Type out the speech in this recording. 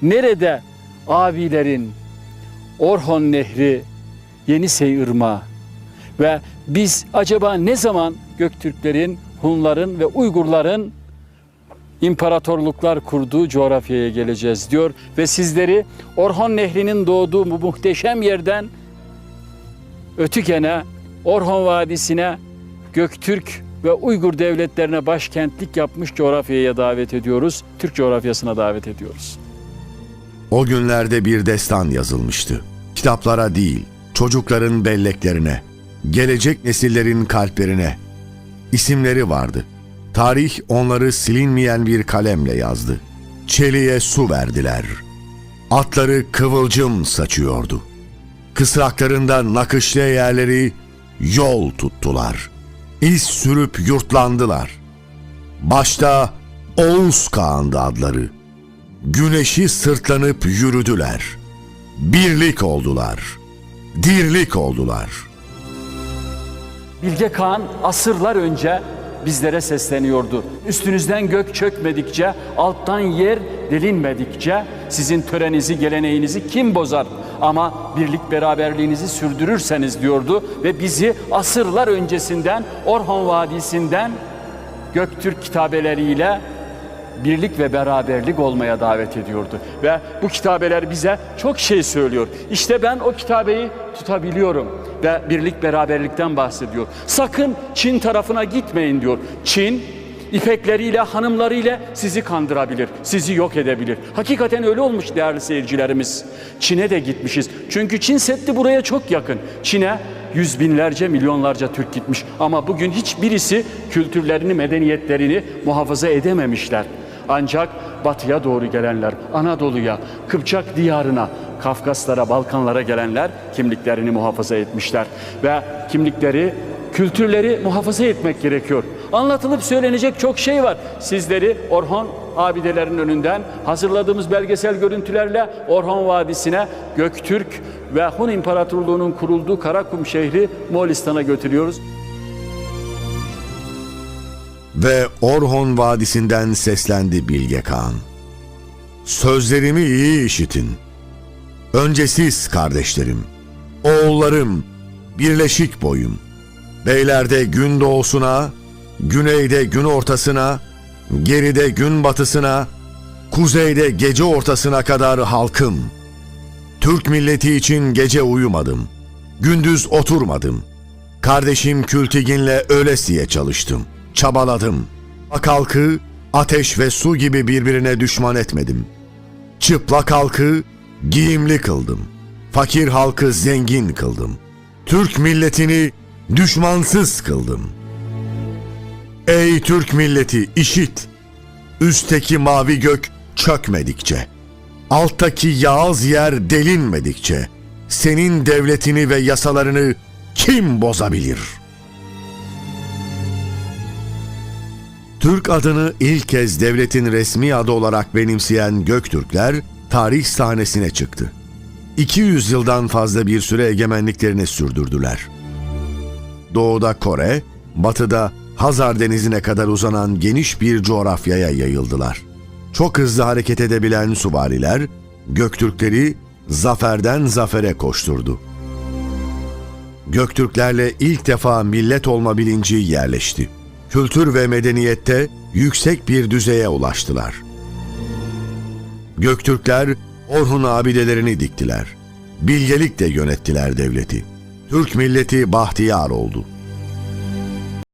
Nerede abilerin Orhon Nehri, Yenisey Irmağı ve biz acaba ne zaman Göktürklerin, Hunların ve Uygurların imparatorluklar kurduğu coğrafyaya geleceğiz diyor ve sizleri Orhon Nehri'nin doğduğu bu muhteşem yerden Ötüken'e, Orhon Vadisi'ne, Göktürk ve Uygur devletlerine başkentlik yapmış coğrafyaya davet ediyoruz. Türk coğrafyasına davet ediyoruz. O günlerde bir destan yazılmıştı. Kitaplara değil, çocukların belleklerine, gelecek nesillerin kalplerine. İsimleri vardı. Tarih onları silinmeyen bir kalemle yazdı. Çeliğe su verdiler. Atları kıvılcım saçıyordu. Kısraklarında nakışlı yerleri yol tuttular. İz sürüp yurtlandılar. Başta Oğuz Kağan'dı adları. Güneşi sırtlanıp yürüdüler. Birlik oldular. Dirlik oldular. Bilge Kağan asırlar önce bizlere sesleniyordu. Üstünüzden gök çökmedikçe, alttan yer delinmedikçe sizin töreninizi, geleneğinizi kim bozar? Ama birlik beraberliğinizi sürdürürseniz diyordu ve bizi asırlar öncesinden Orhon Vadisi'nden Göktürk kitabeleriyle birlik ve beraberlik olmaya davet ediyordu. Ve bu kitabeler bize çok şey söylüyor. İşte ben o kitabeyi tutabiliyorum ve birlik beraberlikten bahsediyor. Sakın Çin tarafına gitmeyin diyor. Çin ipekleriyle, hanımlarıyla sizi kandırabilir, sizi yok edebilir. Hakikaten öyle olmuş değerli seyircilerimiz. Çin'e de gitmişiz. Çünkü Çin Seddi buraya çok yakın. Çin'e yüz binlerce, milyonlarca Türk gitmiş. Ama bugün hiçbirisi kültürlerini, medeniyetlerini muhafaza edememişler. Ancak batıya doğru gelenler, Anadolu'ya, Kıpçak diyarına, Kafkaslara, Balkanlara gelenler kimliklerini muhafaza etmişler. Ve kimlikleri, kültürleri muhafaza etmek gerekiyor. Anlatılıp söylenecek çok şey var. Sizleri Orhon abidelerin önünden hazırladığımız belgesel görüntülerle Orhon Vadisi'ne, Göktürk ve Hun İmparatorluğu'nun kurulduğu Karakum şehri Moğolistan'a götürüyoruz. Ve Orhon Vadisi'nden seslendi Bilge Kağan. Sözlerimi iyi işitin. Önce siz kardeşlerim, oğullarım, birleşik boyum. Beylerde gün doğusuna, güneyde gün ortasına, geride gün batısına, kuzeyde gece ortasına kadar halkım. Türk milleti için gece uyumadım, gündüz oturmadım. Kardeşim Kültigin'le ölesiye çalıştım, çabaladım. Ak halkı ateş ve su gibi birbirine düşman etmedim. Çıplak halkı giyimli kıldım. Fakir halkı zengin kıldım. Türk milletini düşmansız kıldım. Ey Türk milleti işit! Üstteki mavi gök çökmedikçe, alttaki yağız yer delinmedikçe, senin devletini ve yasalarını kim bozabilir? Türk adını ilk kez devletin resmi adı olarak benimseyen Göktürkler tarih sahnesine çıktı. 200 yıldan fazla bir süre egemenliklerini sürdürdüler. Doğuda Kore, batıda Hazar Denizi'ne kadar uzanan geniş bir coğrafyaya yayıldılar. Çok hızlı hareket edebilen süvariler, Göktürkleri zaferden zafere koşturdu. Göktürklerle ilk defa millet olma bilinci yerleşti. Kültür ve medeniyette yüksek bir düzeye ulaştılar. Göktürkler Orhun abidelerini diktiler. Bilgelikle yönettiler devleti. Türk milleti bahtiyar oldu.